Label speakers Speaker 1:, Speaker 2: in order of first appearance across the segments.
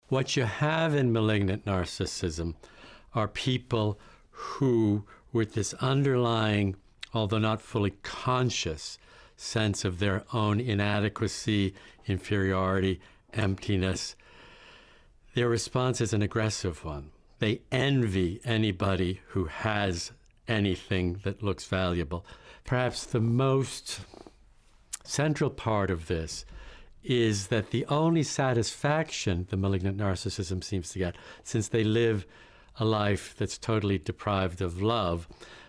Speaker 1: What you have in malignant narcissism are people who, with this underlying, although not fully conscious, sense of their own inadequacy, inferiority, emptiness, their response is an aggressive one. They envy anybody who has anything that looks valuable. Perhaps the most central part of this is that the only satisfaction the malignant narcissism seems to get, since they live a life that's totally deprived of love,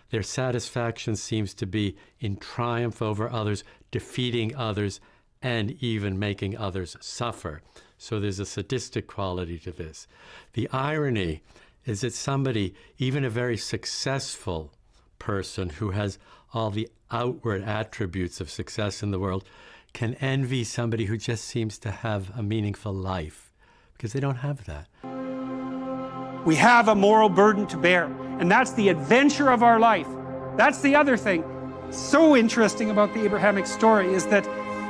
Speaker 1: their satisfaction seems to be in triumph over others, defeating others, and even making others suffer. So there's a sadistic quality to this. The irony is that somebody, even a very successful person who has all the outward attributes of success in the world, can envy somebody who just seems to have a meaningful life, because they don't have that.
Speaker 2: We have a moral burden to bear, and that's the adventure of our life. That's the other thing so interesting about the Abrahamic story, is that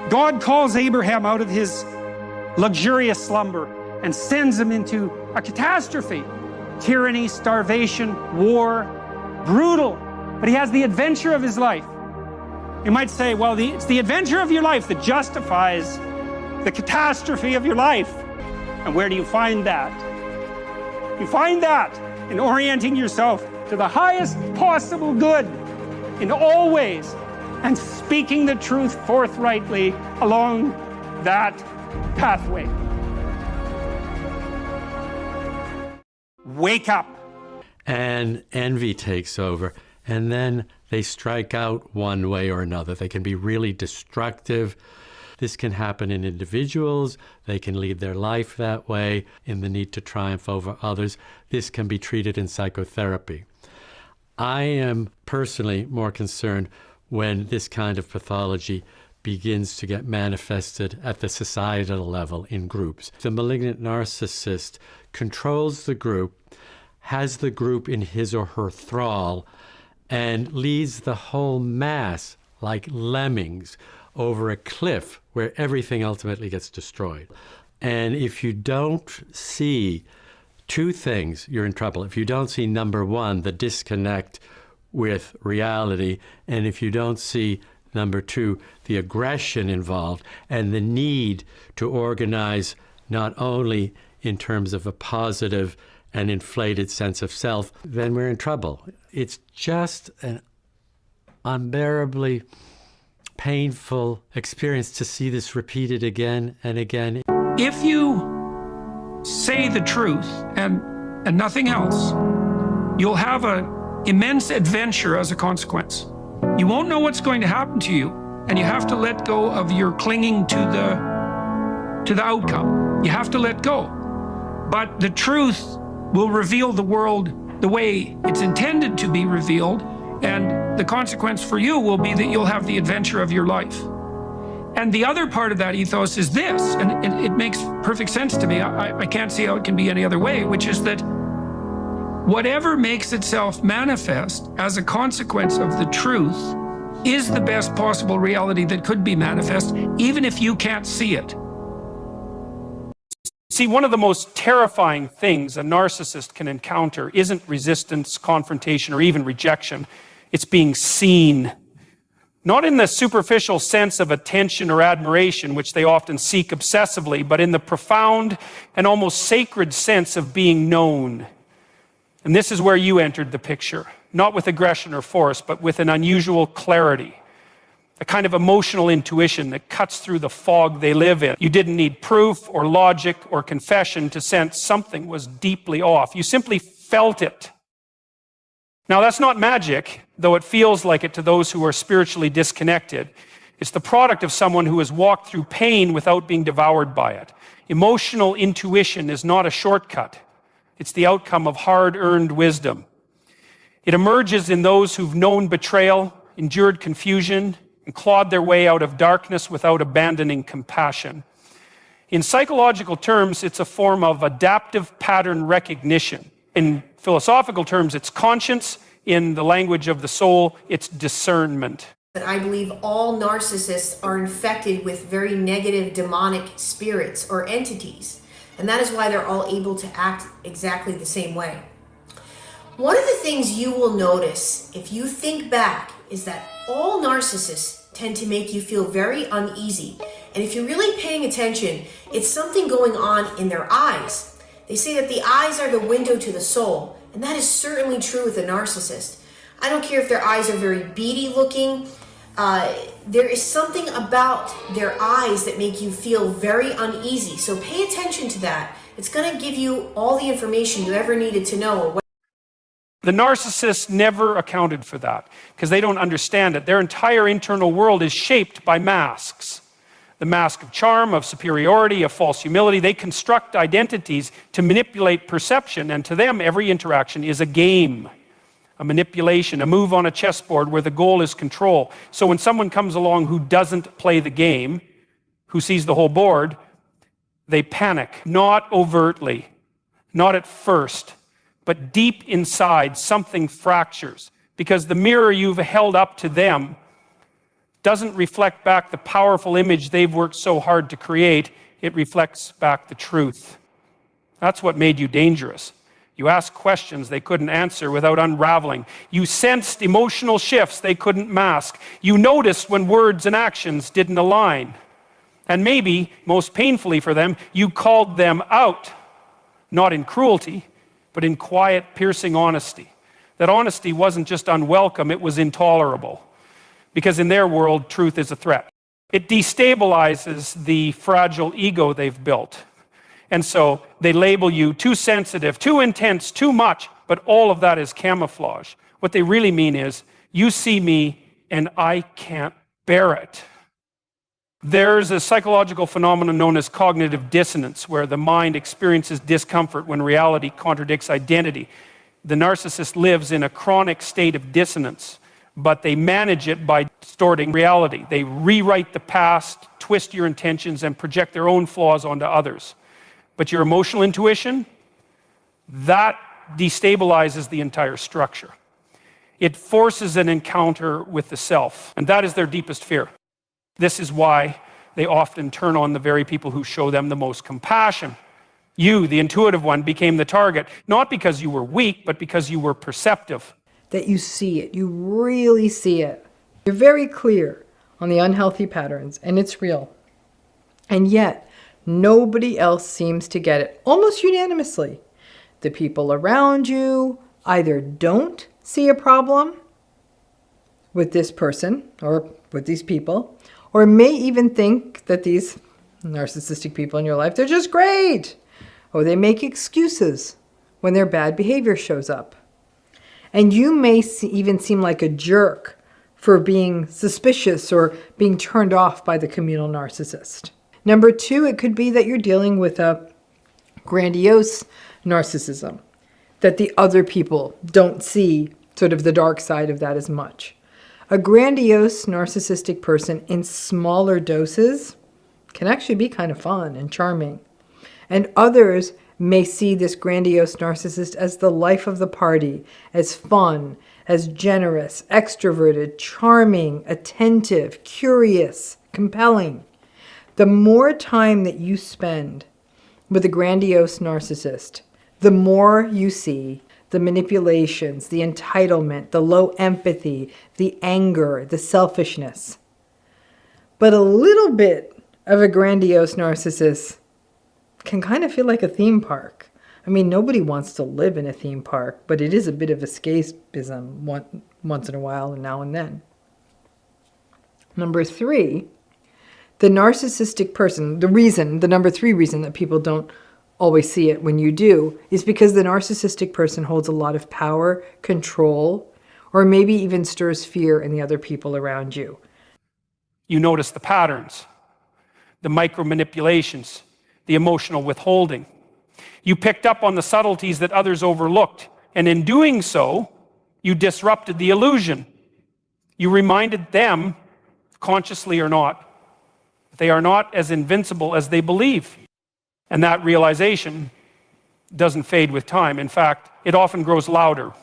Speaker 2: God calls Abraham out of his luxurious slumber and sends him into a catastrophe. Tyranny, starvation, war, brutal. But he has the adventure of his life. You might say, well, it's the adventure of your life that justifies the catastrophe of your life. And where do you find that? You find that in orienting yourself to the highest possible good in all ways and speaking the truth forthrightly along that pathway. Wake up.
Speaker 1: And envy takes over, and then they strike out one way or another. They can be really destructive. This can happen in individuals. They can lead their life that way in the need to triumph over others. This can be treated in psychotherapy. I am personally more concerned when this kind of pathology begins to get manifested at the societal level in groups. The malignant narcissist controls the group, has the group in his or her thrall, and leads the whole mass like lemmings over a cliff where everything ultimately gets destroyed. And if you don't see two things, you're in trouble. If you don't see, number one, the disconnect with reality, and if you don't see, number two, the aggression involved and the need to organize not only in terms of a positive and inflated sense of self, then we're in trouble. It's just an unbearably painful experience to see this repeated again and again.
Speaker 3: If you say the truth and nothing else, you'll have an immense adventure as a consequence. You won't know what's going to happen to you, and you have to let go of your clinging to the outcome. You have to let go. But the truth will reveal the world the way it's intended to be revealed, and the consequence for you will be that you'll have the adventure of your life. And the other part of that ethos is this, and it makes perfect sense to me. I can't see how it can be any other way, which is that whatever makes itself manifest as a consequence of the truth is the best possible reality that could be manifest, even if you can't see it.
Speaker 2: See, one of the most terrifying things a narcissist can encounter isn't resistance, confrontation, or even rejection. It's being seen. Not in the superficial sense of attention or admiration, which they often seek obsessively, but in the profound and almost sacred sense of being known. And this is where you entered the picture, not with aggression or force, but with an unusual clarity, a kind of emotional intuition that cuts through the fog they live in. You didn't need proof or logic or confession to sense something was deeply off. You simply felt it. Now, that's not magic, though it feels like it to those who are spiritually disconnected. It's the product of someone who has walked through pain without being devoured by it. Emotional intuition is not a shortcut. It's the outcome of hard-earned wisdom. It emerges in those who've known betrayal, endured confusion, and clawed their way out of darkness without abandoning compassion. In psychological terms, it's a form of adaptive pattern recognition. In philosophical terms, it's conscience. In the language of the soul, it's discernment.
Speaker 4: I believe all narcissists are infected with very negative demonic spirits or entities. And that is why they're all able to act exactly the same way. One of the things you will notice if you think back is that all narcissists tend to make you feel very uneasy. And if you're really paying attention, it's something going on in their eyes. They say that the eyes are the window to the soul, and that is certainly true with a narcissist. I don't care if their eyes are very beady looking. There is something about their eyes that make you feel very uneasy. So pay attention to that. It's going to give you all the information you ever needed to know.
Speaker 2: The narcissists never accounted for that because they don't understand it. Their entire internal world is shaped by masks. The mask of charm, of superiority, of false humility. They construct identities to manipulate perception, and to them, every interaction is a game, a manipulation, a move on a chessboard where the goal is control. So when someone comes along who doesn't play the game, who sees the whole board, they panic, not overtly, not at first, but deep inside, something fractures because the mirror you've held up to them doesn't reflect back the powerful image they've worked so hard to create. It reflects back the truth. That's what made you dangerous. You asked questions they couldn't answer without unraveling. You sensed emotional shifts they couldn't mask. You noticed when words and actions didn't align. And maybe, most painfully for them, you called them out, not in cruelty, but in quiet, piercing honesty. That honesty wasn't just unwelcome, it was intolerable. Because in their world, truth is a threat. It destabilizes the fragile ego they've built. And so they label you too sensitive, too intense, too much, but all of that is camouflage. What they really mean is, you see me and I can't bear it. There's a psychological phenomenon known as cognitive dissonance, where the mind experiences discomfort when reality contradicts identity. The narcissist lives in a chronic state of dissonance, but they manage it by distorting reality. They rewrite the past, twist your intentions, and project their own flaws onto others. But your emotional intuition, that destabilizes the entire structure. It forces an encounter with the self, and that is their deepest fear. This is why they often turn on the very people who show them the most compassion. You, the intuitive one, became the target, not because you were weak, but because you were perceptive.
Speaker 5: That you see it, you really see it. You're very clear on the unhealthy patterns, and it's real. And yet, nobody else seems to get it, almost unanimously. The people around you either don't see a problem with this person or with these people, or may even think that these narcissistic people in your life, they're just great. Or they make excuses when their bad behavior shows up. And you may even seem like a jerk for being suspicious or being turned off by the communal narcissist. Number two, it could be that you're dealing with a grandiose narcissism, that the other people don't see sort of the dark side of that as much. A grandiose narcissistic person in smaller doses can actually be kind of fun and charming. And others may see this grandiose narcissist as the life of the party, as fun, as generous, extroverted, charming, attentive, curious, compelling. The more time that you spend with a grandiose narcissist, the more you see the manipulations, the entitlement, the low empathy, the anger, the selfishness. But a little bit of a grandiose narcissist can kind of feel like a theme park. I mean, nobody wants to live in a theme park, but it is a bit of escapism once in a while and now and then. Number three, the narcissistic person, the number three reason that people don't always see it when you do, is because the narcissistic person holds a lot of power, control, or maybe even stirs fear in the other people around you.
Speaker 2: You notice the patterns, the micro-manipulations, the emotional withholding. You picked up on the subtleties that others overlooked, and in doing so, you disrupted the illusion. You reminded them, consciously or not, they are not as invincible as they believe. And that realization doesn't fade with time. In fact, it often grows louder.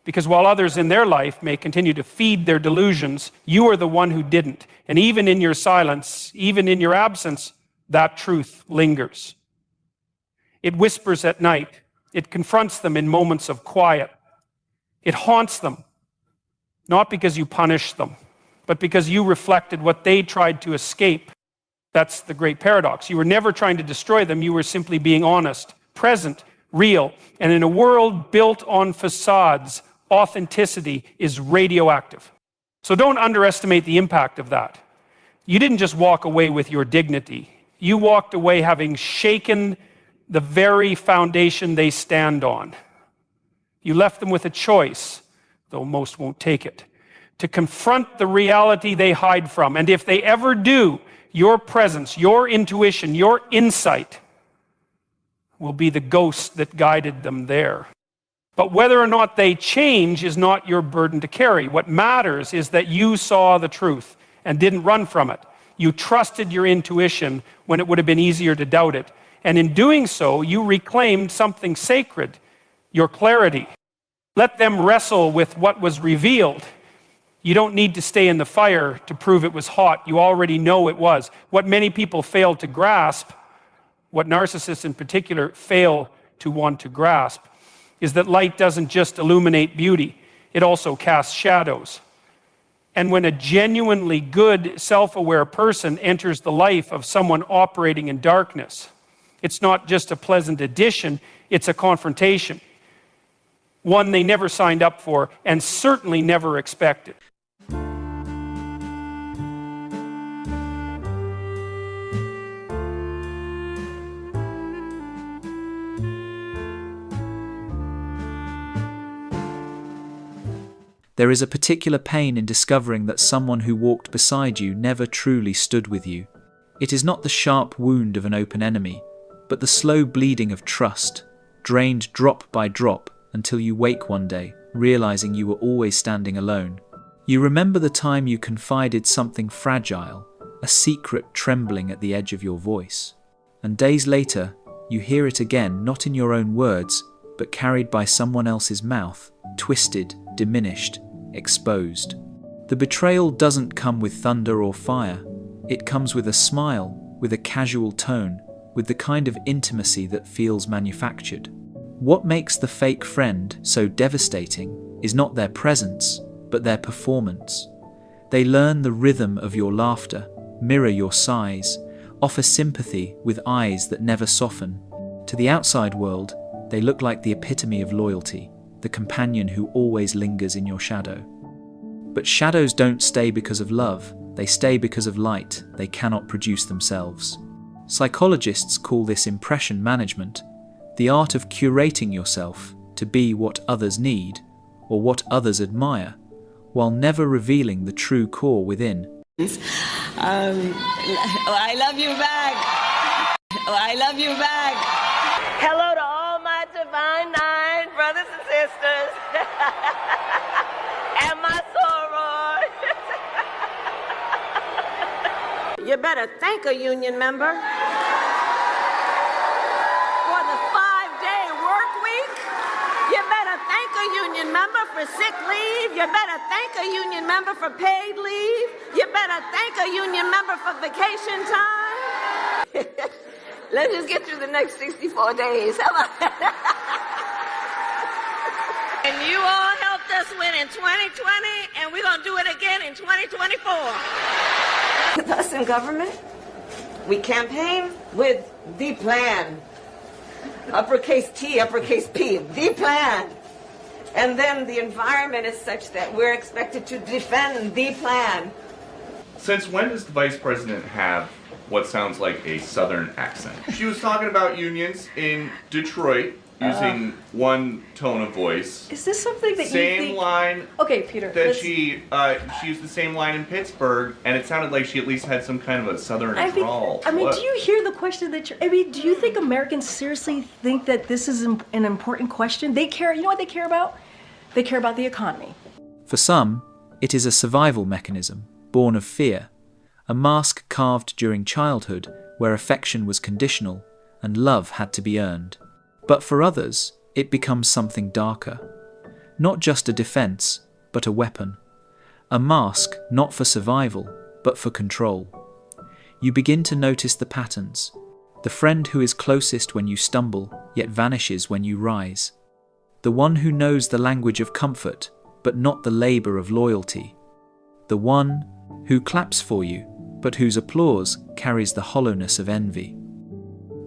Speaker 2: Because while others in their life may continue to feed their delusions, you are the one who didn't. And even in your silence, even in your absence, that truth lingers. It whispers at night. It confronts them in moments of quiet. It haunts them, not because you punished them, but because you reflected what they tried to escape. That's the great paradox. You were never trying to destroy them. You were simply being honest, present, real. And in a world built on facades, authenticity is radioactive. So don't underestimate the impact of that. You didn't just walk away with your dignity. You walked away having shaken the very foundation they stand on. You left them with a choice, though most won't take it, to confront the reality they hide from. And if they ever do, your presence, your intuition, your insight will be the ghost that guided them there. But whether or not they change is not your burden to carry. What matters is that you saw the truth and didn't run from it. You trusted your intuition when it would have been easier to doubt it. And in doing so, you reclaimed something sacred, your clarity. Let them wrestle with what was revealed. You don't need to stay in the fire to prove it was hot. You already know it was. What many people fail to grasp, what narcissists in particular fail to want to grasp, is that light doesn't just illuminate beauty, it also casts shadows. And when a genuinely good, self-aware person enters the life of someone operating in darkness, it's not just a pleasant addition, it's a confrontation. One they never signed up for and certainly never expected.
Speaker 6: There is a particular pain in discovering that someone who walked beside you never truly stood with you. It is not the sharp wound of an open enemy, but the slow bleeding of trust, drained drop by drop until you wake one day, realizing you were always standing alone. You remember the time you confided something fragile, a secret trembling at the edge of your voice. And days later, you hear it again, not in your own words, but carried by someone else's mouth, twisted, diminished, exposed. The betrayal doesn't come with thunder or fire. It comes with a smile, with a casual tone, with the kind of intimacy that feels manufactured. What makes the fake friend so devastating is not their presence, but their performance. They learn the rhythm of your laughter, mirror your sighs, offer sympathy with eyes that never soften. To the outside world, they look like the epitome of loyalty, the companion who always lingers in your shadow. But shadows don't stay because of love, they stay because of light they cannot produce themselves. Psychologists call this impression management, the art of curating yourself to be what others need or what others admire, while never revealing the true core within.
Speaker 7: I love you back. I love you back. Hello to all my divine nine brothers and sisters. And my soror. You better thank a union member for the 5-day work week. You better thank a union member for sick leave. You better thank a union member for paid leave. You better thank a union member for vacation time. Let's just get through the next 64 days. How about that? And you all helped us win in 2020, and we're going to do it again in 2024. With us in government, we campaign with the plan. Uppercase T, uppercase P, the plan. And then the environment is such that we're expected to defend the plan.
Speaker 8: Since when does the vice president have what sounds like a southern accent? She was talking about unions in Detroit using one tone of voice.
Speaker 9: Is this something that
Speaker 8: same
Speaker 9: you think...
Speaker 8: line
Speaker 9: Okay, Peter.
Speaker 8: that she used the same line in Pittsburgh, and it sounded like she at least had some kind of a southern drawl.
Speaker 9: I mean, do you hear the question that you're... I mean, do you think Americans seriously think that this is an important question? They care... You know what they care about? They care about the economy.
Speaker 6: For some, it is a survival mechanism, born of fear, a mask carved during childhood where affection was conditional and love had to be earned. But for others, it becomes something darker. Not just a defense, but a weapon. A mask not for survival, but for control. You begin to notice the patterns. The friend who is closest when you stumble, yet vanishes when you rise. The one who knows the language of comfort, but not the labor of loyalty. The one who claps for you, but whose applause carries the hollowness of envy.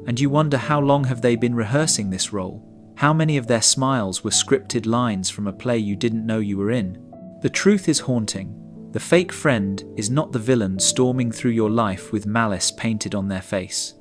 Speaker 6: And you wonder, how long have they been rehearsing this role? How many of their smiles were scripted lines from a play you didn't know you were in? The truth is haunting. The fake friend is not the villain storming through your life with malice painted on their face.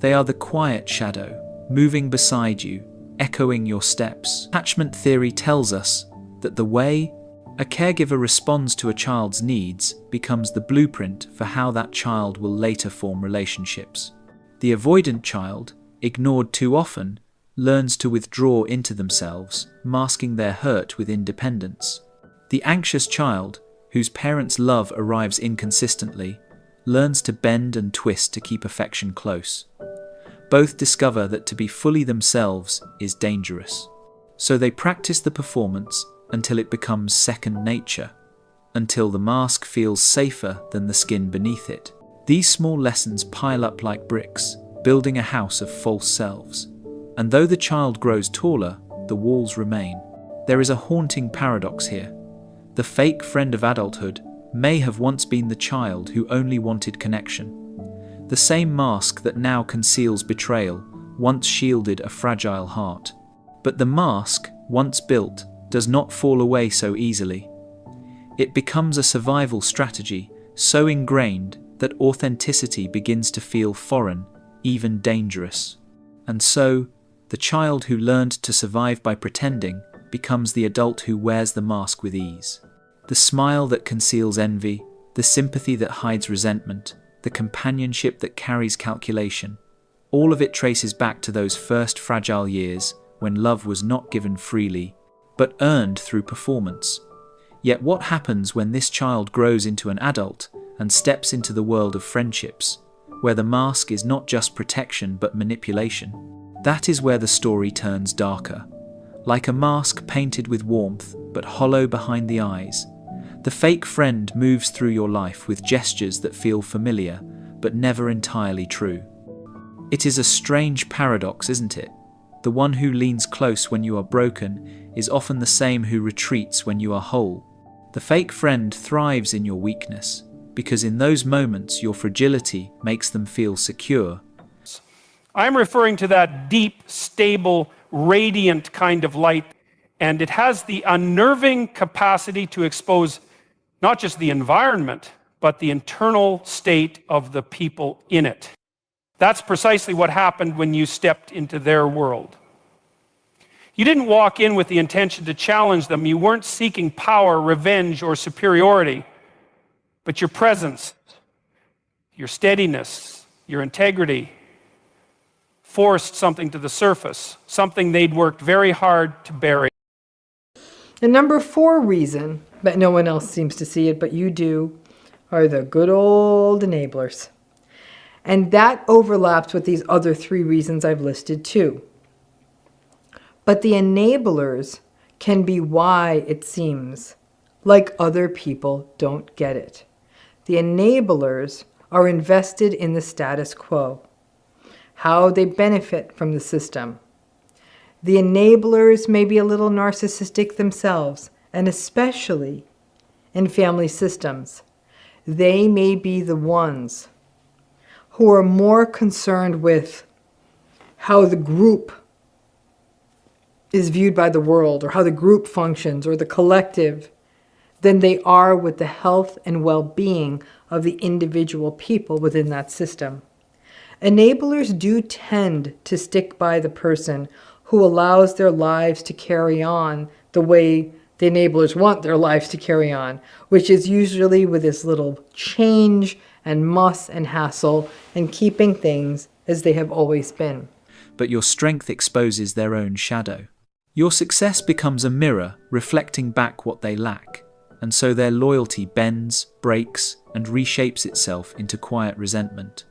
Speaker 6: They are the quiet shadow, moving beside you, echoing your steps. Attachment theory tells us that the way a caregiver responds to a child's needs becomes the blueprint for how that child will later form relationships. The avoidant child, ignored too often, learns to withdraw into themselves, masking their hurt with independence. The anxious child, whose parents' love arrives inconsistently, learns to bend and twist to keep affection close. Both discover that to be fully themselves is dangerous. So they practice the performance until it becomes second nature, until the mask feels safer than the skin beneath it. These small lessons pile up like bricks, building a house of false selves. And though the child grows taller, the walls remain. There is a haunting paradox here. The fake friend of adulthood may have once been the child who only wanted connection. The same mask that now conceals betrayal once shielded a fragile heart. But the mask, once built, does not fall away so easily. It becomes a survival strategy so ingrained that authenticity begins to feel foreign, even dangerous. And so, the child who learned to survive by pretending becomes the adult who wears the mask with ease. The smile that conceals envy, the sympathy that hides resentment, the companionship that carries calculation, all of it traces back to those first fragile years when love was not given freely, but earned through performance. Yet what happens when this child grows into an adult and steps into the world of friendships, where the mask is not just protection but manipulation? That is where the story turns darker. Like a mask painted with warmth, but hollow behind the eyes, the fake friend moves through your life with gestures that feel familiar, but never entirely true. It is a strange paradox, isn't it? The one who leans close when you are broken is often the same who retreats when you are whole. The fake friend thrives in your weakness, because in those moments your fragility makes them feel secure.
Speaker 2: I'm referring to that deep, stable, radiant kind of light, and it has the unnerving capacity to expose not just the environment, but the internal state of the people in it. That's precisely what happened when you stepped into their world. You didn't walk in with the intention to challenge them. You weren't seeking power, revenge, or superiority, but your presence, your steadiness, your integrity forced something to the surface, something they'd worked very hard to bury.
Speaker 5: The number 4 reason that no one else seems to see it, but you do, are the good old enablers. And that overlaps with these other 3 reasons I've listed too. But the enablers can be why it seems like other people don't get it. The enablers are invested in the status quo, how they benefit from the system. The enablers may be a little narcissistic themselves, and especially in family systems. They may be the ones who are more concerned with how the group is viewed by the world, or how the group functions, or the collective, than they are with the health and well-being of the individual people within that system. Enablers do tend to stick by the person who allows their lives to carry on the way the enablers want their lives to carry on, which is usually with this little change and muss and hassle and keeping things as they have always been.
Speaker 6: But your strength exposes their own shadow. Your success becomes a mirror reflecting back what they lack, and so their loyalty bends, breaks, and reshapes itself into quiet resentment.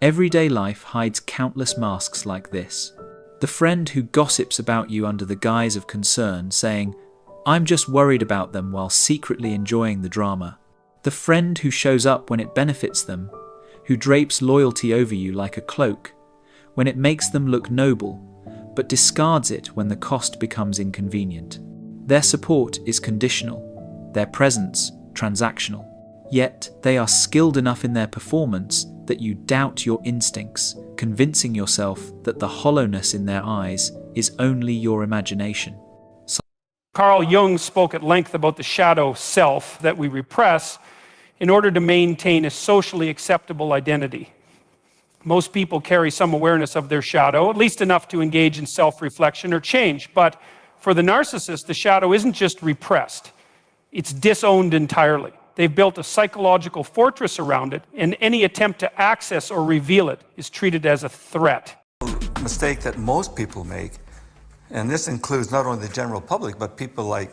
Speaker 6: Everyday life hides countless masks like this. The friend who gossips about you under the guise of concern, saying, "I'm just worried about them," while secretly enjoying the drama. The friend who shows up when it benefits them, who drapes loyalty over you like a cloak, when it makes them look noble, but discards it when the cost becomes inconvenient. Their support is conditional, their presence transactional. Yet they are skilled enough in their performance that you doubt your instincts, convincing yourself that the hollowness in their eyes is only your imagination.
Speaker 2: Carl Jung spoke at length about the shadow self that we repress in order to maintain a socially acceptable identity. Most people carry some awareness of their shadow, at least enough to engage in self-reflection or change. But for the narcissist, the shadow isn't just repressed, it's disowned entirely. They've built a psychological fortress around it, and any attempt to access or reveal it is treated as a threat.
Speaker 10: The mistake that most people make, and this includes not only the general public, but people like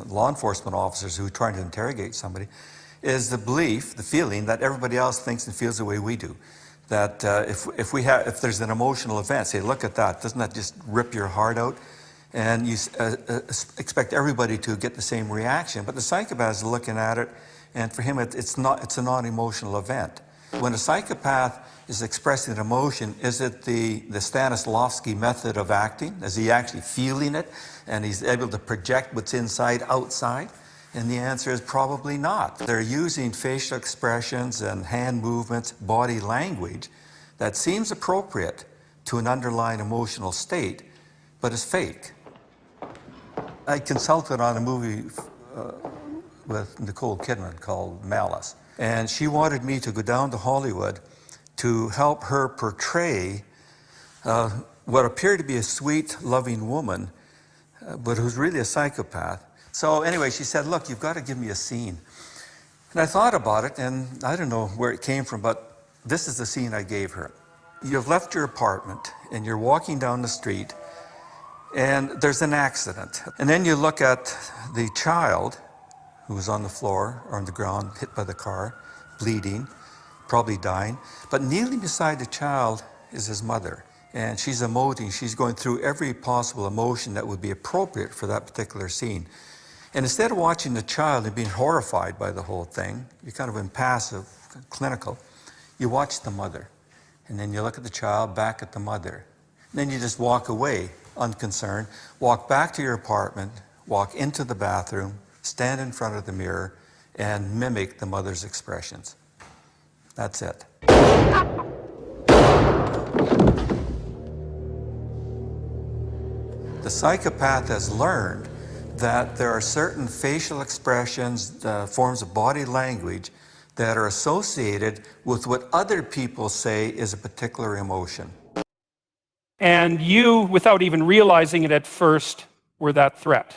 Speaker 10: law enforcement officers who are trying to interrogate somebody, is the belief, the feeling that everybody else thinks and feels the way we do. That if there's an emotional event, say, look at that, doesn't that just rip your heart out? And you expect everybody to get the same reaction. But the psychopath is looking at it, and for him, it's a non-emotional event. When a psychopath is expressing an emotion, is it the Stanislavski method of acting? Is he actually feeling it, and he's able to project what's inside outside? And the answer is probably not. They're using facial expressions and hand movements, body language that seems appropriate to an underlying emotional state, but is fake. I consulted on a movie with Nicole Kidman called Malice. And she wanted me to go down to Hollywood to help her portray what appeared to be a sweet, loving woman, but who's really a psychopath. So anyway, she said, look, you've got to give me a scene. And I thought about it, and I don't know where it came from, but this is the scene I gave her. You've left your apartment, and you're walking down the street, and there's an accident. And then you look at the child who was on the floor or on the ground, hit by the car, bleeding, probably dying. But kneeling beside the child is his mother. And she's emoting, she's going through every possible emotion that would be appropriate for that particular scene. And instead of watching the child and being horrified by the whole thing, you're kind of impassive, clinical, you watch the mother. And then you look at the child, back at the mother. And then you just walk away, unconcerned, walk back to your apartment, walk into the bathroom, stand in front of the mirror, and mimic the mother's expressions. That's it. The psychopath has learned that there are certain facial expressions, forms of body language that are associated with what other people say is a particular emotion.
Speaker 2: And you, without even realizing it at first, were that threat.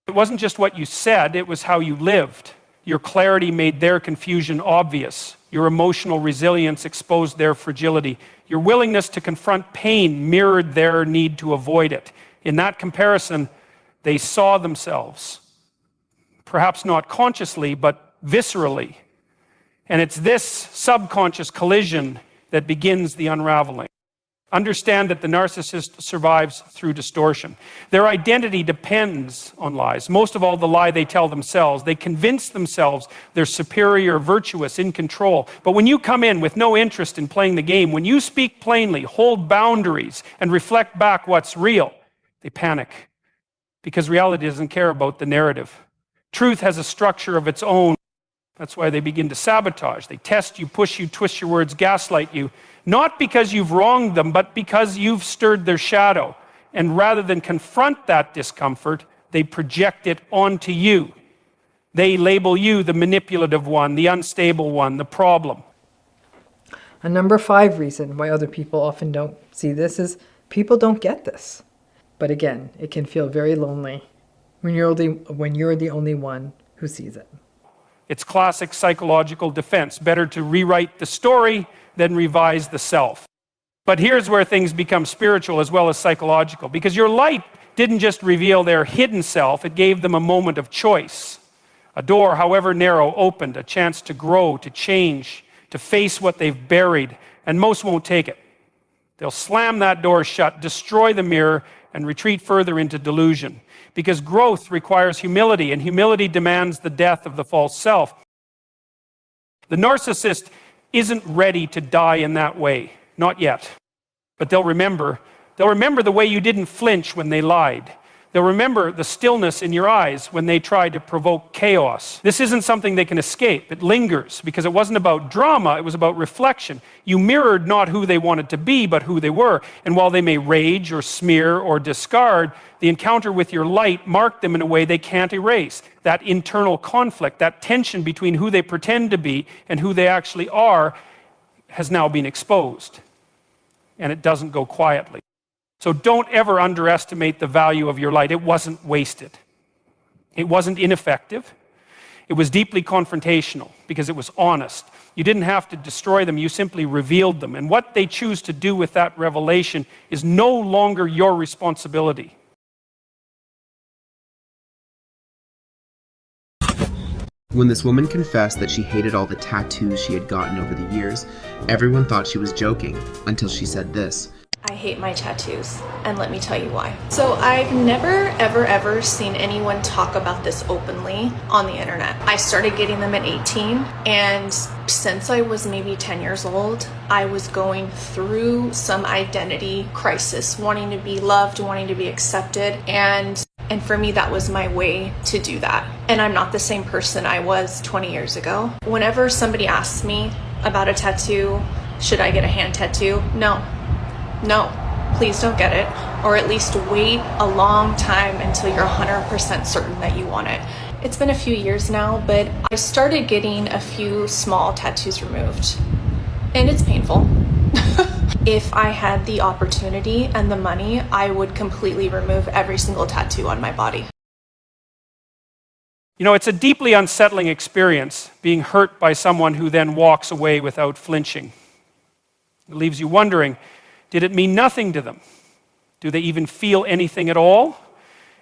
Speaker 2: It wasn't just what you said, it was how you lived. Your clarity made their confusion obvious. Your emotional resilience exposed their fragility. Your willingness to confront pain mirrored their need to avoid it. In that comparison, they saw themselves, perhaps not consciously, but viscerally. And it's this subconscious collision that begins the unraveling. Understand that the narcissist survives through distortion. Their identity depends on lies. Most of all, the lie they tell themselves. They convince themselves they're superior, virtuous, in control. But when you come in with no interest in playing the game, when you speak plainly, hold boundaries, and reflect back what's real, they panic. Because reality doesn't care about the narrative. Truth has a structure of its own. That's why they begin to sabotage. They test you, push you, twist your words, gaslight you. Not because you've wronged them, but because you've stirred their shadow. And rather than confront that discomfort, they project it onto you. They label you the manipulative one, the unstable one, the problem.
Speaker 5: A number 5 reason why other people often don't see this is people don't get this. But again, it can feel very lonely when you're the only one who sees it.
Speaker 2: It's classic psychological defense. Better to rewrite the story than revise the self. But here's where things become spiritual as well as psychological, because your light didn't just reveal their hidden self, it gave them a moment of choice. A door, however narrow, opened, a chance to grow, to change, to face what they've buried, and most won't take it. They'll slam that door shut, destroy the mirror, and retreat further into delusion. Because growth requires humility, and humility demands the death of the false self. The narcissist isn't ready to die in that way. Not yet. But they'll remember the way you didn't flinch when they lied. They'll remember the stillness in your eyes when they tried to provoke chaos. This isn't something they can escape. It lingers because it wasn't about drama, it was about reflection. You mirrored not who they wanted to be, but who they were. And while they may rage or smear or discard, the encounter with your light marked them in a way they can't erase. That internal conflict, that tension between who they pretend to be and who they actually are, has now been exposed. And it doesn't go quietly. So don't ever underestimate the value of your light. It wasn't wasted. It wasn't ineffective. It was deeply confrontational because it was honest. You didn't have to destroy them, you simply revealed them. And what they choose to do with that revelation is no longer your responsibility.
Speaker 11: When this woman confessed that she hated all the tattoos she had gotten over the years, everyone thought she was joking until she said this.
Speaker 12: I hate my tattoos, and let me tell you why. So I've never, ever seen anyone talk about this openly on the internet. I started getting them at 18, and since I was maybe 10 years old, I was going through some identity crisis, wanting to be loved, wanting to be accepted, and for me, that was my way to do that. And I'm not the same person I was 20 years ago. Whenever somebody asks me about a tattoo, should I get a hand tattoo? No, please don't get it, or at least wait a long time until you're 100% certain that you want it. It's been a few years now, but I started getting a few small tattoos removed, and it's painful. If I had the opportunity and the money, I would completely remove every single tattoo on my body.
Speaker 2: You know, it's a deeply unsettling experience being hurt by someone who then walks away without flinching. It leaves you wondering, did it mean nothing to them? Do they even feel anything at all?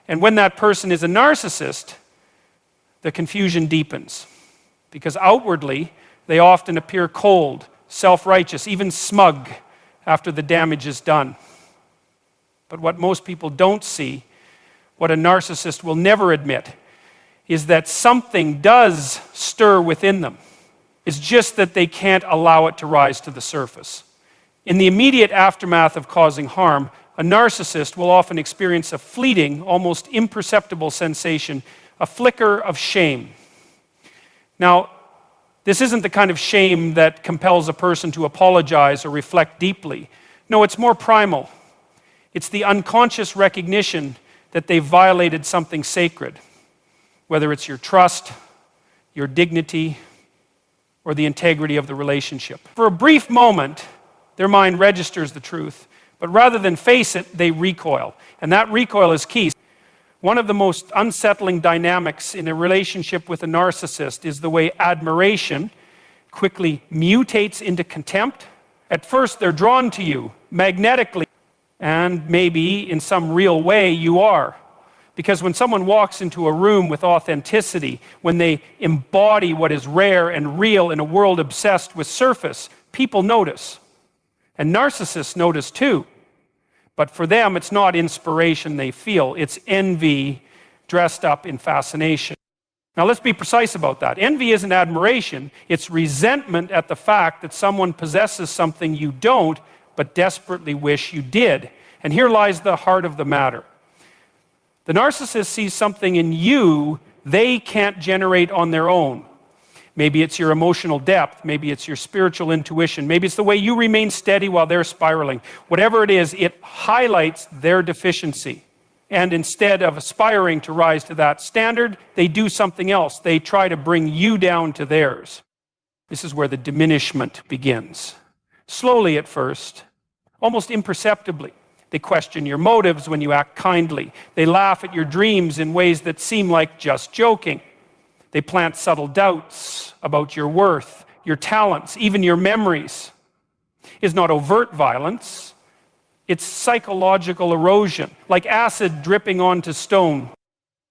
Speaker 2: And when that person is a narcissist, the confusion deepens. Because outwardly, they often appear cold, self-righteous, even smug after the damage is done. But what most people don't see, what a narcissist will never admit, is that something does stir within them. It's just that they can't allow it to rise to the surface. In the immediate aftermath of causing harm, a narcissist will often experience a fleeting, almost imperceptible sensation, a flicker of shame. Now, this isn't the kind of shame that compels a person to apologize or reflect deeply. No, it's more primal. It's the unconscious recognition that they've violated something sacred, whether it's your trust, your dignity, or the integrity of the relationship. For a brief moment, their mind registers the truth, but rather than face it, they recoil. And that recoil is key. One of the most unsettling dynamics in a relationship with a narcissist is the way admiration quickly mutates into contempt. At first, they're drawn to you magnetically, and maybe in some real way you are. Because when someone walks into a room with authenticity, when they embody what is rare and real in a world obsessed with surface, people notice. And narcissists notice too. But for them, it's not inspiration they feel. It's envy dressed up in fascination. Now let's be precise about that. Envy isn't admiration. It's resentment at the fact that someone possesses something you don't, but desperately wish you did. And here lies the heart of the matter. The narcissist sees something in you they can't generate on their own. Maybe it's your emotional depth. Maybe it's your spiritual intuition. Maybe it's the way you remain steady while they're spiraling. Whatever it is, it highlights their deficiency. And instead of aspiring to rise to that standard, they do something else. They try to bring you down to theirs. This is where the diminishment begins. Slowly at first, almost imperceptibly. They question your motives when you act kindly. They laugh at your dreams in ways that seem like just joking. They plant subtle doubts about your worth, your talents, even your memories. It's not overt violence. It's psychological erosion, like acid dripping onto stone.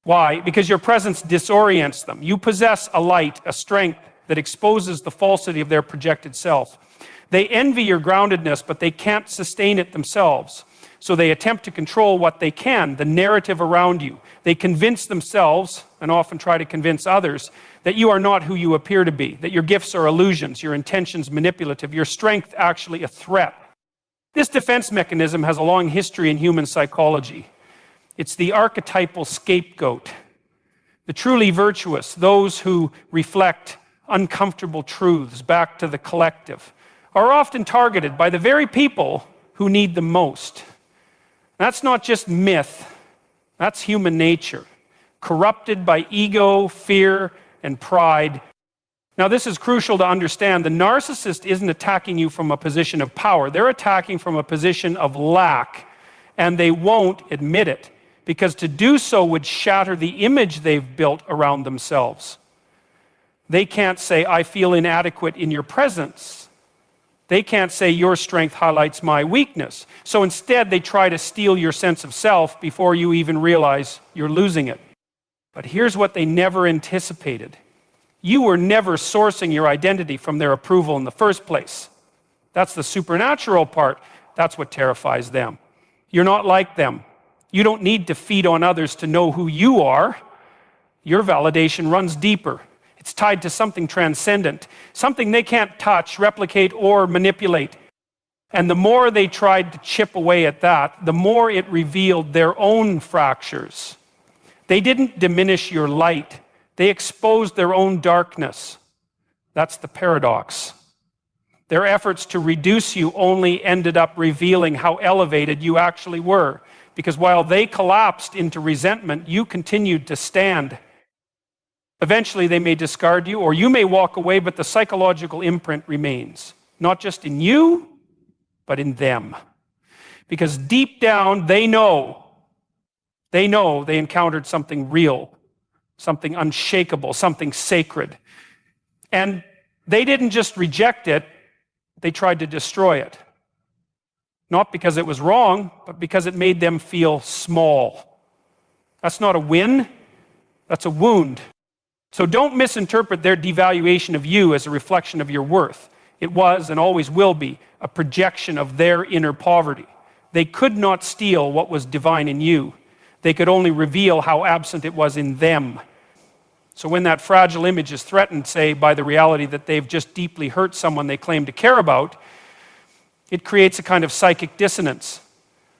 Speaker 2: Why? Because your presence disorients them. You possess a light, a strength that exposes the falsity of their projected self. They envy your groundedness, but they can't sustain it themselves. So they attempt to control what they can, the narrative around you. They convince themselves, and often try to convince others, that you are not who you appear to be, that your gifts are illusions, your intentions manipulative, your strength actually a threat. This defense mechanism has a long history in human psychology. It's the archetypal scapegoat. The truly virtuous, those who reflect uncomfortable truths back to the collective, are often targeted by the very people who need them most. That's not just myth, that's human nature, corrupted by ego, fear, and pride. Now, this is crucial to understand. The narcissist isn't attacking you from a position of power. They're attacking from a position of lack, and they won't admit it, because to do so would shatter the image they've built around themselves. They can't say, I feel inadequate in your presence. They can't say, your strength highlights my weakness. So instead, they try to steal your sense of self before you even realize you're losing it. But here's what they never anticipated. You were never sourcing your identity from their approval in the first place. That's the supernatural part. That's what terrifies them. You're not like them. You don't need to feed on others to know who you are. Your validation runs deeper. It's tied to something transcendent, something they can't touch, replicate, or manipulate. And the more they tried to chip away at that, the more it revealed their own fractures. They didn't diminish your light. They exposed their own darkness. That's the paradox. Their efforts to reduce you only ended up revealing how elevated you actually were. Because while they collapsed into resentment, you continued to stand. Eventually, they may discard you, or you may walk away, but the psychological imprint remains. Not just in you, but in them. Because deep down, they know they encountered something real, something unshakable, something sacred. And they didn't just reject it, they tried to destroy it. Not because it was wrong, but because it made them feel small. That's not a win, that's a wound. So don't misinterpret their devaluation of you as a reflection of your worth. It was and always will be a projection of their inner poverty. They could not steal what was divine in you. They could only reveal how absent it was in them. So when that fragile image is threatened, say, by the reality that they've just deeply hurt someone they claim to care about, it creates a kind of psychic dissonance.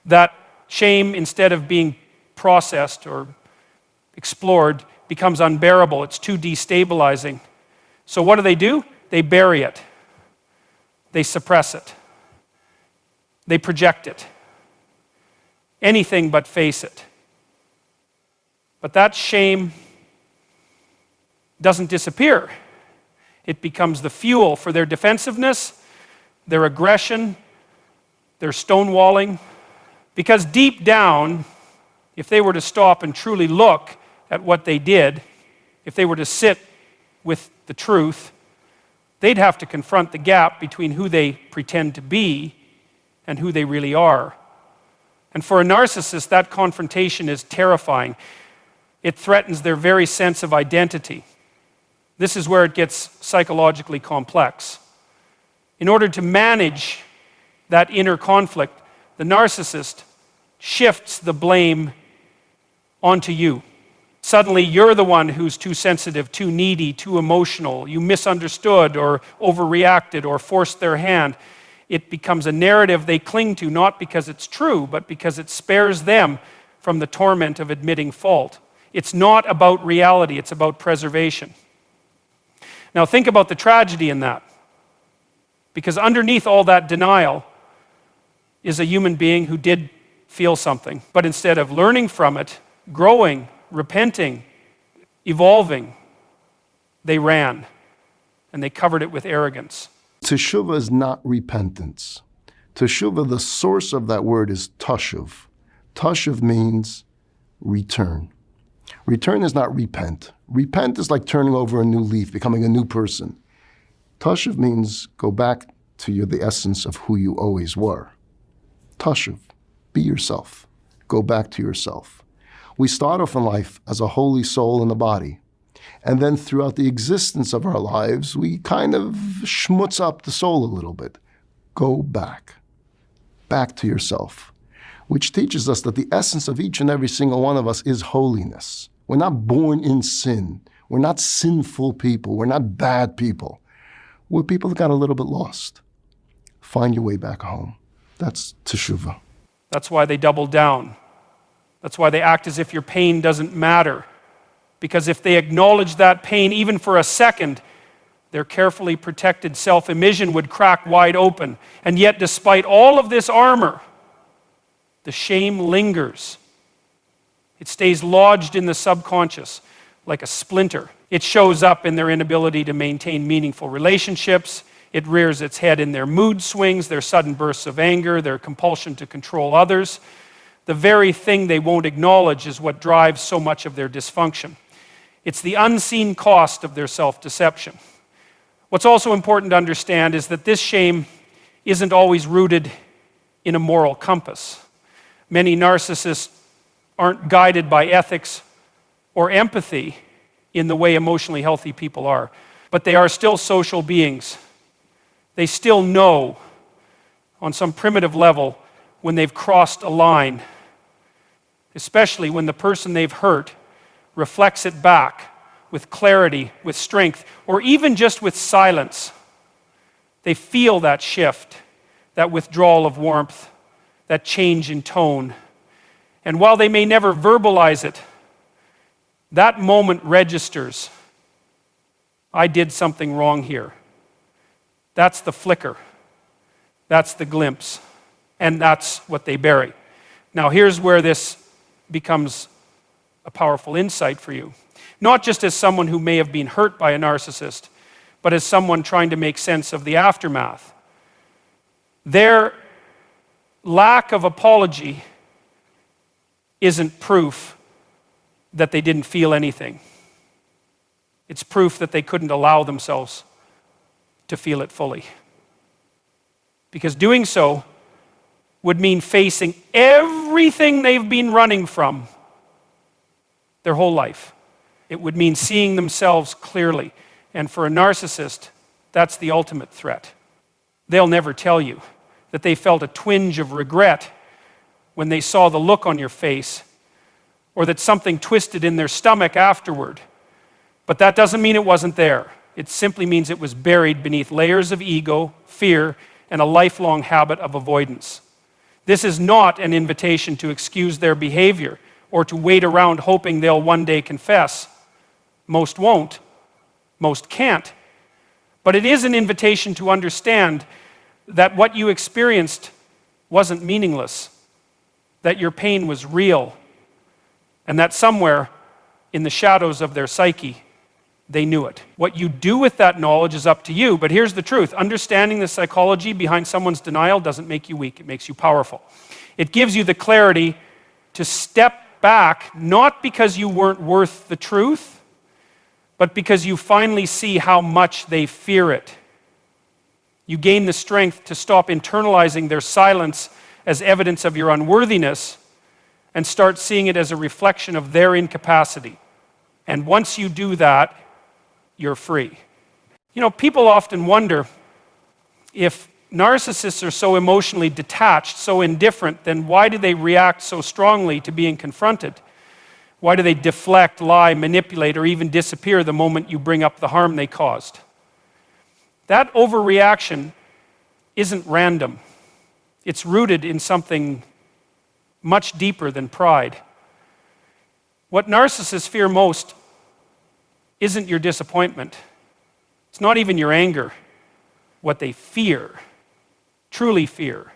Speaker 2: That shame, instead of being processed or explored, becomes unbearable. It's too destabilizing. So what do? They bury it. They suppress it. They project it. Anything but face it. But that shame doesn't disappear. It becomes the fuel for their defensiveness, their aggression, their stonewalling. Because deep down, if they were to stop and truly look at what they did, if they were to sit with the truth, they'd have to confront the gap between who they pretend to be and who they really are. And for a narcissist, that confrontation is terrifying. It threatens their very sense of identity. This is where it gets psychologically complex. In order to manage that inner conflict, the narcissist shifts the blame onto you. Suddenly, you're the one who's too sensitive, too needy, too emotional. You misunderstood or overreacted or forced their hand. It becomes a narrative they cling to, not because it's true, but because it spares them from the torment of admitting fault. It's not about reality, it's about preservation. Now think about the tragedy in that. Because underneath all that denial is a human being who did feel something, but instead of learning from it, growing, repenting, evolving, they ran and they covered it with arrogance.
Speaker 13: Teshuvah is not repentance. Teshuvah, the source of that word is tashuv. Tashuv means return. Return is not repent. Repent is like turning over a new leaf, becoming a new person. Tashuv means go back to the essence of who you always were. Tashuv, be yourself. Go back to yourself. We start off in life as a holy soul in the body. And then throughout the existence of our lives, we kind of schmutz up the soul a little bit. Go back to yourself, which teaches us that the essence of each and every single one of us is holiness. We're not born in sin. We're not sinful people. We're not bad people. We're people that got a little bit lost. Find your way back home. That's teshuvah.
Speaker 2: That's why they double down. That's why they act as if your pain doesn't matter. Because if they acknowledge that pain even for a second, their carefully protected self-image would crack wide open. And yet, despite all of this armor, the shame lingers. It stays lodged in the subconscious like a splinter. It shows up in their inability to maintain meaningful relationships. It rears its head in their mood swings, their sudden bursts of anger, their compulsion to control others. The very thing they won't acknowledge is what drives so much of their dysfunction. It's the unseen cost of their self-deception. What's also important to understand is that this shame isn't always rooted in a moral compass. Many narcissists aren't guided by ethics or empathy in the way emotionally healthy people are, but they are still social beings. They still know on some primitive level when they've crossed a line, especially when the person they've hurt reflects it back with clarity, with strength, or even just with silence. They feel that shift, that withdrawal of warmth, that change in tone. And while they may never verbalize it, that moment registers. I did something wrong here. That's the flicker. That's the glimpse. And that's what they bury. Now here's where this becomes a powerful insight for you. Not just as someone who may have been hurt by a narcissist, but as someone trying to make sense of the aftermath. Their lack of apology isn't proof that they didn't feel anything. It's proof that they couldn't allow themselves to feel it fully. Because doing so would mean facing everything they've been running from their whole life. It would mean seeing themselves clearly. And for a narcissist, that's the ultimate threat. They'll never tell you that they felt a twinge of regret when they saw the look on your face, or that something twisted in their stomach afterward. But that doesn't mean it wasn't there. It simply means it was buried beneath layers of ego, fear, and a lifelong habit of avoidance. This is not an invitation to excuse their behavior or to wait around hoping they'll one day confess. Most won't. Most can't. But it is an invitation to understand that what you experienced wasn't meaningless, that your pain was real, and that somewhere in the shadows of their psyche, they knew it. What you do with that knowledge is up to you, but here's the truth. Understanding the psychology behind someone's denial doesn't make you weak, it makes you powerful. It gives you the clarity to step back, not because you weren't worth the truth, but because you finally see how much they fear it. You gain the strength to stop internalizing their silence as evidence of your unworthiness and start seeing it as a reflection of their incapacity. And once you do that, you're free. You know, people often wonder if narcissists are so emotionally detached, so indifferent, then why do they react so strongly to being confronted? Why do they deflect, lie, manipulate, or even disappear the moment you bring up the harm they caused? That overreaction isn't random. It's rooted in something much deeper than pride. What narcissists fear most isn't your disappointment. It's not even your anger. What they fear, truly fear.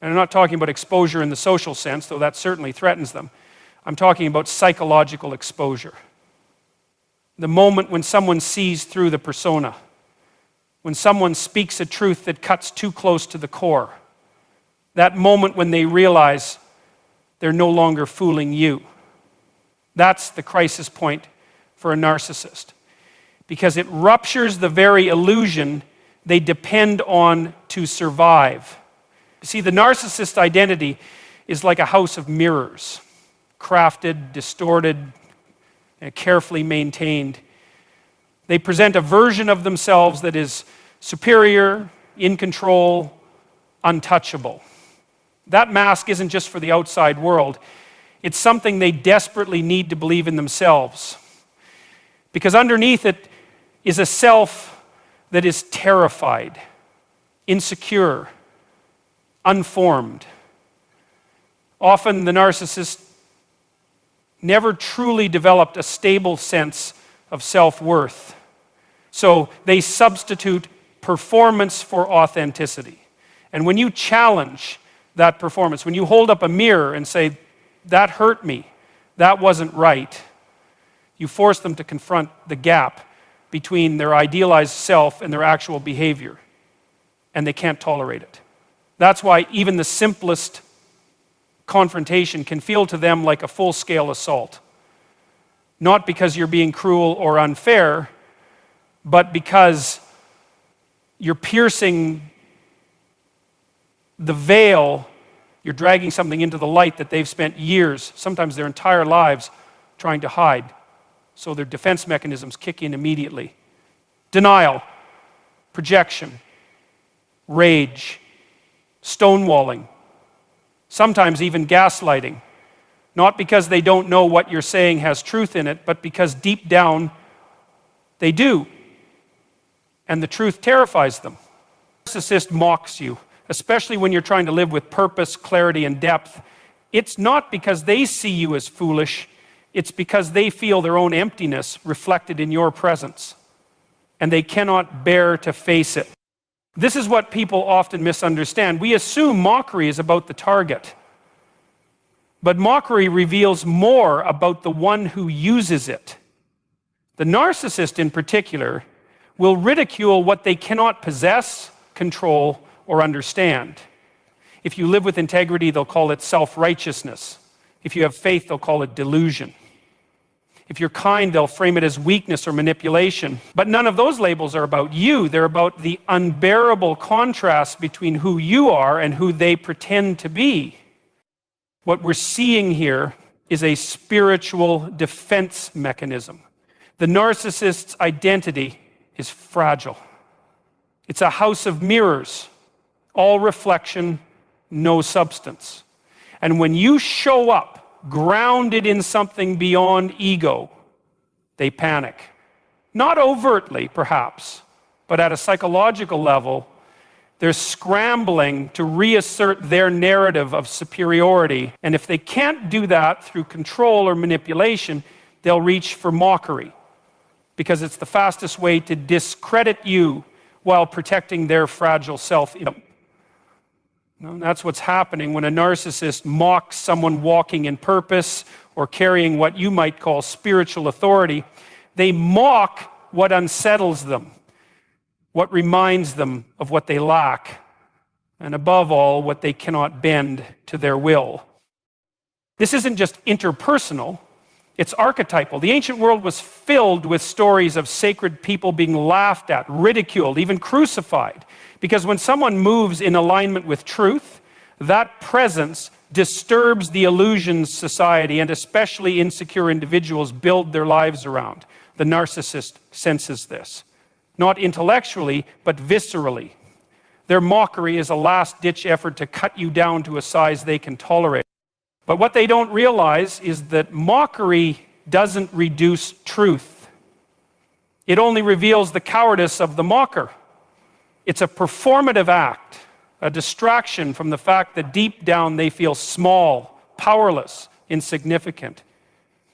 Speaker 2: And I'm not talking about exposure in the social sense, though that certainly threatens them. I'm talking about psychological exposure. The moment when someone sees through the persona, when someone speaks a truth that cuts too close to the core, that moment when they realize they're no longer fooling you. That's the crisis point for a narcissist, because it ruptures the very illusion they depend on to survive. You see, the narcissist identity is like a house of mirrors, crafted, distorted, and carefully maintained. They present a version of themselves that is superior, in control, untouchable. That mask isn't just for the outside world. It's something they desperately need to believe in themselves. Because underneath it is a self that is terrified, insecure, unformed. Often the narcissist never truly developed a stable sense of self-worth. So they substitute performance for authenticity. And when you challenge that performance, when you hold up a mirror and say, that hurt me, that wasn't right, you force them to confront the gap between their idealized self and their actual behavior. And they can't tolerate it. That's why even the simplest confrontation can feel to them like a full-scale assault. Not because you're being cruel or unfair, but because you're piercing the veil, you're dragging something into the light that they've spent years, sometimes their entire lives, trying to hide. So their defense mechanisms kick in immediately. Denial, projection, rage, stonewalling, sometimes even gaslighting. Not because they don't know what you're saying has truth in it, but because deep down they do. And the truth terrifies them. The narcissist mocks you, especially when you're trying to live with purpose, clarity, and depth. It's not because they see you as foolish, it's because they feel their own emptiness reflected in your presence, and they cannot bear to face it. This is what people often misunderstand. We assume mockery is about the target, but mockery reveals more about the one who uses it. The narcissist, in particular, will ridicule what they cannot possess, control, or understand. If you live with integrity, they'll call it self-righteousness. If you have faith, they'll call it delusion. If you're kind, they'll frame it as weakness or manipulation. But none of those labels are about you. They're about the unbearable contrast between who you are and who they pretend to be. What we're seeing here is a spiritual defense mechanism. The narcissist's identity is fragile. It's a house of mirrors, all reflection, no substance. And when you show up grounded in something beyond ego, they panic. Not overtly, perhaps, but at a psychological level, they're scrambling to reassert their narrative of superiority. And if they can't do that through control or manipulation, they'll reach for mockery, because it's the fastest way to discredit you while protecting their fragile self-image. And that's what's happening when a narcissist mocks someone walking in purpose or carrying what you might call spiritual authority. They mock what unsettles them, what reminds them of what they lack, and above all, what they cannot bend to their will. This isn't just interpersonal, it's archetypal. The ancient world was filled with stories of sacred people being laughed at, ridiculed, even crucified. Because when someone moves in alignment with truth, that presence disturbs the illusions society, and especially insecure individuals, build their lives around. The narcissist senses this. Not intellectually, but viscerally. Their mockery is a last-ditch effort to cut you down to a size they can tolerate. But what they don't realize is that mockery doesn't reduce truth. It only reveals the cowardice of the mocker. It's a performative act, a distraction from the fact that deep down they feel small, powerless, insignificant.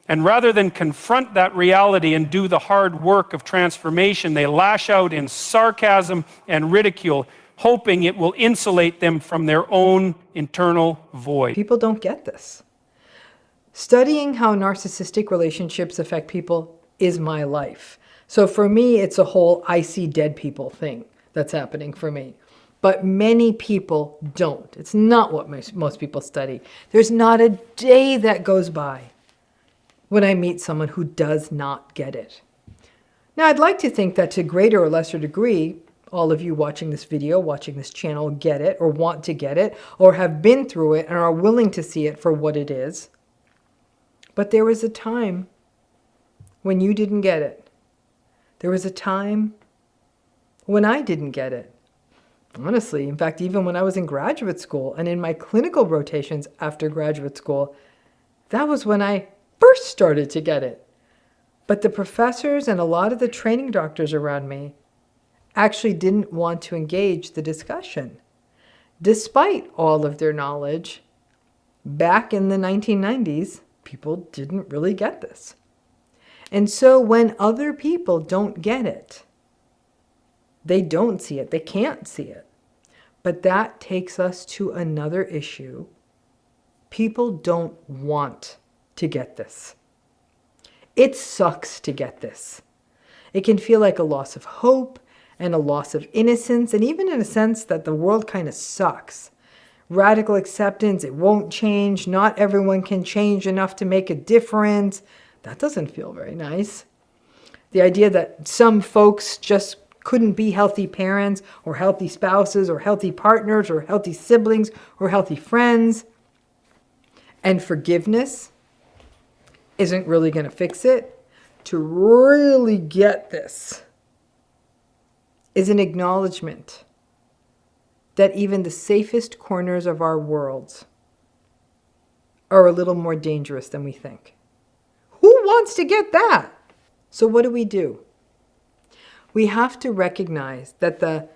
Speaker 2: And rather than confront that reality and do the hard work of transformation, they lash out in sarcasm and ridicule, hoping it will insulate them from their own internal void.
Speaker 5: People don't get this. Studying how narcissistic relationships affect people is my life. So for me, it's a whole I see dead people thing that's happening for me. But many people don't. It's not what most people study. There's not a day that goes by when I meet someone who does not get it. Now, I'd like to think that to greater or lesser degree, all of you watching this video, watching this channel, get it or want to get it or have been through it and are willing to see it for what it is. But there was a time when you didn't get it. There was a time when I didn't get it. Honestly, in fact, even when I was in graduate school and in my clinical rotations after graduate school, that was when I first started to get it. But the professors and a lot of the training doctors around me actually didn't want to engage the discussion. Despite all of their knowledge, back in the 1990s, people didn't really get this. And so when other people don't get it, they don't see it, they can't see it. But that takes us to another issue. People don't want to get this. It sucks to get this. It can feel like a loss of hope and a loss of innocence, and even in a sense that the world kind of sucks. Radical acceptance, it won't change, not everyone can change enough to make a difference. That doesn't feel very nice. The idea that some folks just couldn't be healthy parents or healthy spouses or healthy partners or healthy siblings or healthy friends. And forgiveness isn't really going to fix it. To really get this is an acknowledgement that even the safest corners of our worlds are a little more dangerous than we think. Who wants to get that? So what do? We have to recognize that the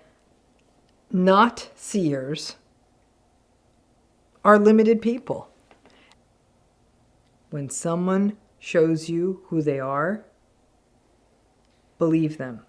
Speaker 5: not seers are limited people. When someone shows you who they are, believe them.